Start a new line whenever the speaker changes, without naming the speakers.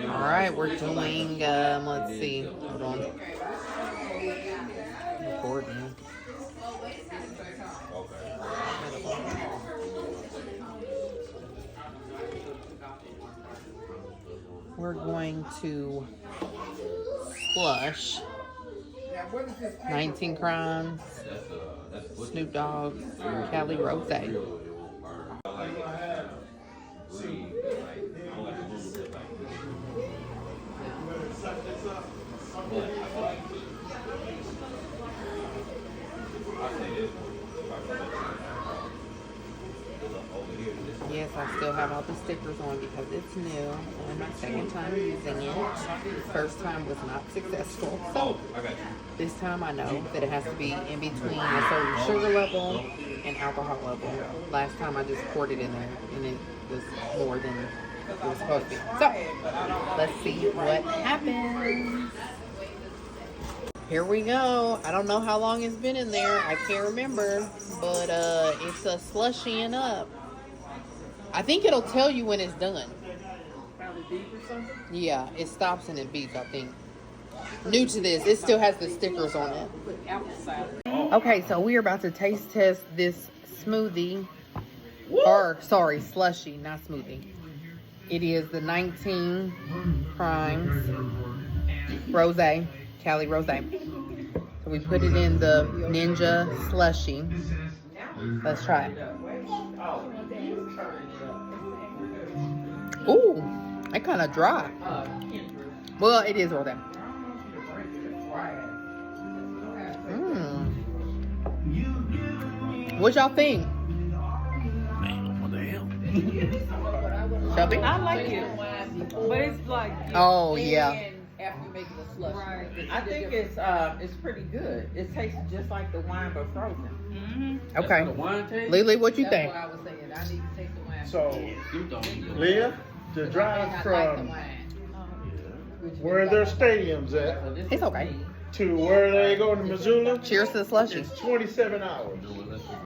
All right, we're doing, let's see, hold on. Recording. We're going to Slush, 19 Crimes, Snoop Dogg, Cali Rose. Yes, I still have all the stickers on because it's new and my second time using it. First time was not successful. So this time I know that it has to be in between a certain sugar level and alcohol level. Last time I just poured it in there and it was more than it was supposed to be. So let's see what happens. Here we go. I don't know how long it's been in there. I can't remember, but it's a slushying up. I think it'll tell you when it's done.
Probably beep or something?
Yeah, it stops and it beeps, I think. New to this, it still has the stickers on it. Okay, so we are about to taste test this smoothie. Or, sorry, slushy, not smoothie. It is the 19 Crimes Rose, Cali Rose. So we put it in the Ninja Slushy. Let's try it. Ooh, it kind of dry. Well, it is all that. What y'all think?
Man, what the hell?
Shelby?
I like it, but it's like
Oh yeah.
After you make the slush.
Right.
I think it's pretty good. It tastes just like the wine but frozen.
Okay.
The wine taste?
Lily, what you
That's
think?
what I was saying. I need to taste the wine.
So,
You don't.
Leah, the drive
I like the
from
wine.
where their stadiums at
It's okay.
to where they go to Missoula
Cheers to the slushy.
is 27 hours.